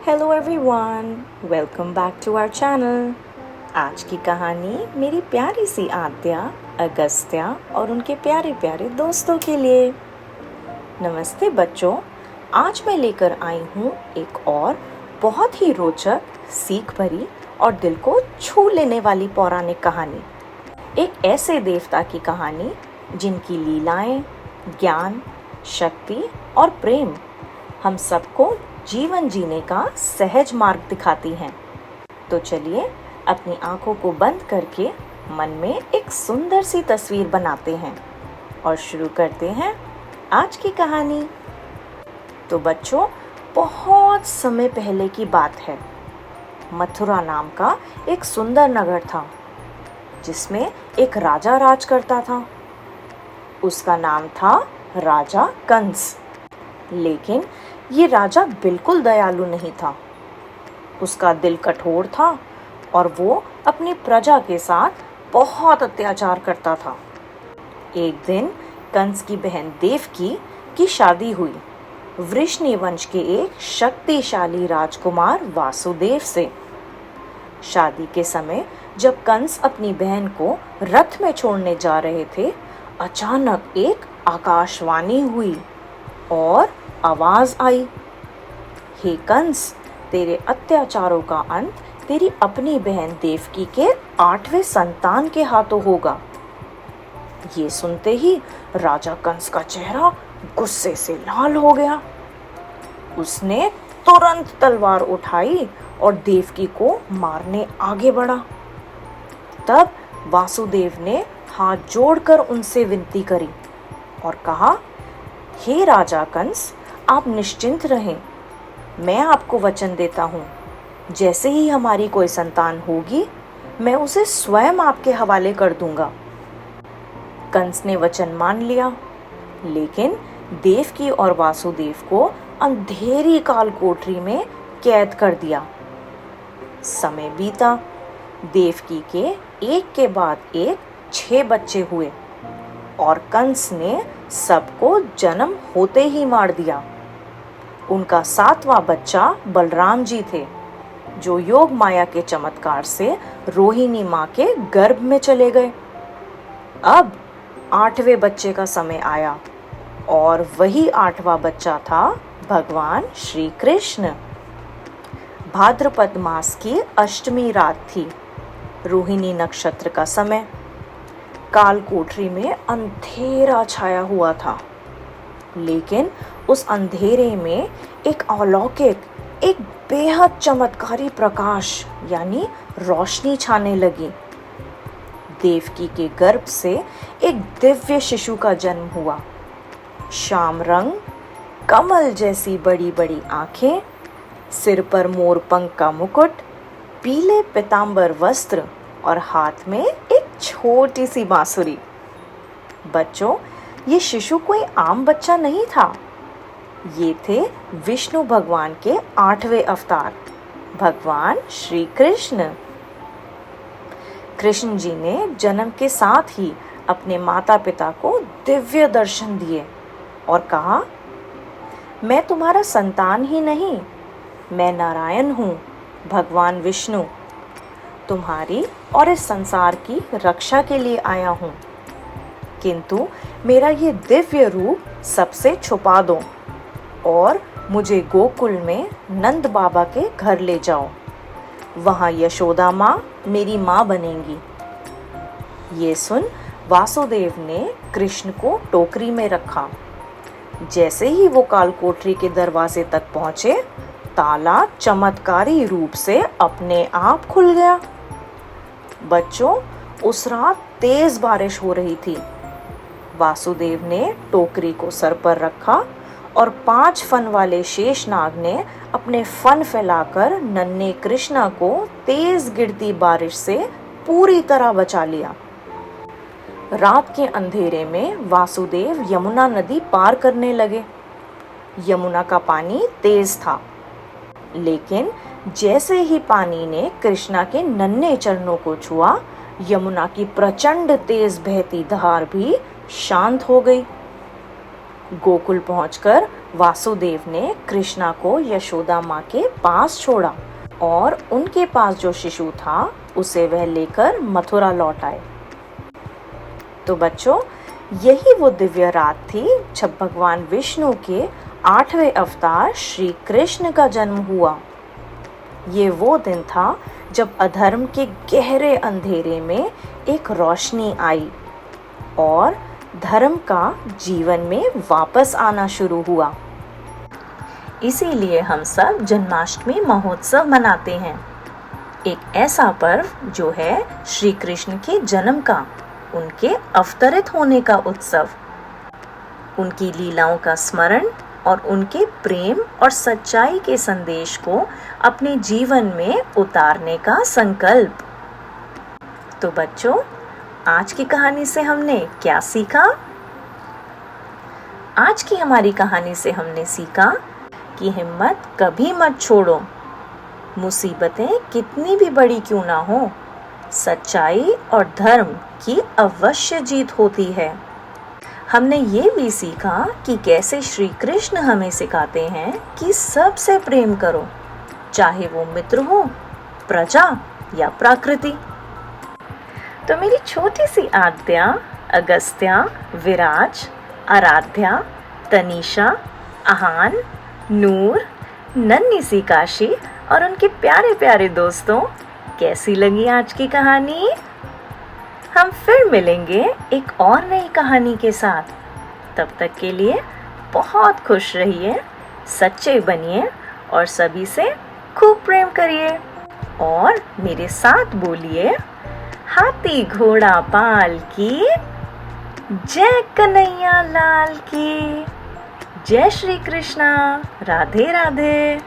Hello everyone, welcome back to our channel. आज की कहानी मेरी प्यारी सी आद्या, अगस्त्या और उनके प्यारे प्यारे दोस्तों के लिए। नमस्ते बच्चों, आज मैं लेकर आई हूँ एक और बहुत ही रोचक, सीख भरी और दिल को छू लेने वाली पौराणिक कहानी। एक ऐसे देवता की कहानी जिनकी लीलाएं, ज्ञान, शक्ति और प्रेम हम सबको जीवन जीने का सहज मार्ग दिखाती हैं। तो चलिए अपनी आंखों को बंद करके मन में एक सुंदर सी तस्वीर बनाते हैं और शुरू करते हैं आज की कहानी। तो बच्चों, बहुत समय पहले की बात है। मथुरा नाम का एक सुंदर नगर था जिसमें एक राजा राज करता था। उसका नाम था राजा कंस। लेकिन ये राजा बिल्कुल दयालु नहीं था। उसका दिल कठोर था और वो अपनी प्रजा के साथ बहुत अत्याचार करता था। एक दिन कंस की बहन देवकी की शादी हुई वृष्णि वंश के एक शक्तिशाली राजकुमार वासुदेव से। शादी के समय जब कंस अपनी बहन को रथ में छोड़ने जा रहे थे, अचानक एक आकाशवाणी हुई और आवाज आई, हे कंस, तेरे अत्याचारों का अंत तेरी अपनी बहन देवकी के 8वें संतान के हाथों होगा। ये सुनते ही राजा कंस का चेहरा गुस्से से लाल हो गया। उसने तुरंत तलवार उठाई और देवकी को मारने आगे बढ़ा। तब वासुदेव ने हाथ जोड़कर उनसे विनती करी और कहा, हे राजा कंस, आप निश्चिंत रहें। मैं आपको वचन देता हूँ, जैसे ही हमारी कोई संतान होगी, मैं उसे स्वयं आपके हवाले कर दूंगा। कंस ने वचन मान लिया, लेकिन देवकी और वासुदेव को अंधेरी काल कोठरी में कैद कर दिया। समय बीता, देवकी के एक के बाद एक 6 बच्चे हुए और कंस ने सबको जन्म होते ही मार दिया। उनका 7वां बच्चा बलराम जी थे, जो योग माया के चमत्कार से रोहिणी माँ के गर्भ में चले गए। अब 8वें बच्चे का समय आया और वही 8वां बच्चा था भगवान श्री कृष्ण। भाद्रपद मास की अष्टमी रात थी, रोहिणी नक्षत्र का समय। काल कोठरी में अंधेरा छाया हुआ था, लेकिन उस अंधेरे में एक अलौकिक, एक बेहद चमत्कारी प्रकाश यानी रोशनी छाने लगी। देवकी के गर्भ से एक दिव्य शिशु का जन्म हुआ। श्याम रंग, कमल जैसी बड़ी बड़ी आंखें, सिर पर मोरपंख का मुकुट, पीले पीतांबर वस्त्र और हाथ में एक छोटी सी बांसुरी। बच्चों, ये शिशु कोई आम बच्चा नहीं था। ये थे विष्णु भगवान के 8वें अवतार, भगवान श्री कृष्ण। कृष्ण जी ने जन्म के साथ ही अपने माता पिता को दिव्य दर्शन दिए और कहा, मैं तुम्हारा संतान ही नहीं, मैं नारायण हूँ, भगवान विष्णु। तुम्हारी और इस संसार की रक्षा के लिए आया हूँ, किंतु मेरा ये दिव्य रूप सबसे छुपा दो और मुझे गोकुल में नंद बाबा के घर ले जाओ। वहाँ यशोदा माँ मेरी माँ बनेंगी। ये सुन वासुदेव ने कृष्ण को टोकरी में रखा। जैसे ही वो कालकोठरी के दरवाजे तक पहुँचे, ताला चमत्कारी रूप से अपने आप खुल गया। बच्चों, उस रात तेज बारिश हो रही थी। वासुदेव ने टोकरी को सर पर रखा और 5 फन वाले शेषनाग ने अपने फन फैलाकर नन्हे कृष्णा को तेज गिरती बारिश से पूरी तरह बचा लिया। रात के अंधेरे में वासुदेव यमुना नदी पार करने लगे। यमुना का पानी तेज था, लेकिन जैसे ही पानी ने कृष्णा के नन्हे चरणों को छुआ, यमुना की प्रचंड तेज बहती धार भी शांत हो गई। गोकुल पहुंचकर वासुदेव ने कृष्णा को यशोदा माँ के पास छोड़ा और उनके पास जो शिशु था उसे वह लेकर मथुरा लौट आए। तो बच्चों, यही वो दिव्य रात थी जब भगवान विष्णु के 8वें अवतार श्री कृष्ण का जन्म हुआ। ये वो दिन था जब अधर्म के गहरे अंधेरे में एक रोशनी आई और धर्म का जीवन में वापस आना शुरू हुआ। इसीलिए हम सब जन्माष्टमी महोत्सव मनाते हैं, एक ऐसा पर्व जो है श्री कृष्ण के जन्म का, उनके अवतरित होने का उत्सव, उनकी लीलाओं का स्मरण और उनके प्रेम और सच्चाई के संदेश को अपने जीवन में उतारने का संकल्प। तो बच्चों, आज की कहानी से हमने क्या सीखा? आज की हमारी कहानी से हमने सीखा कि हिम्मत कभी मत छोड़ो, मुसीबतें कितनी भी बड़ी क्यों ना हो, सच्चाई और धर्म की अवश्य जीत होती है। हमने ये भी सीखा कि कैसे श्री कृष्ण हमें सिखाते हैं कि सबसे प्रेम करो, चाहे वो मित्र हो, प्रजा या प्रकृति। तो मेरी छोटी सी आद्या, अगस्त्या, विराज, आराध्या, तनीषा, आहान, नूर, नन्ही सी काशी और उनके प्यारे प्यारे दोस्तों, कैसी लगी आज की कहानी? हम फिर मिलेंगे एक और नई कहानी के साथ। तब तक के लिए बहुत खुश रहिए, सच्चे बनिए और सभी से खूब प्रेम करिए और मेरे साथ बोलिए, हाथी घोड़ा पाल की जय, कन्हैया लाल की जय, श्री कृष्णा, राधे राधे।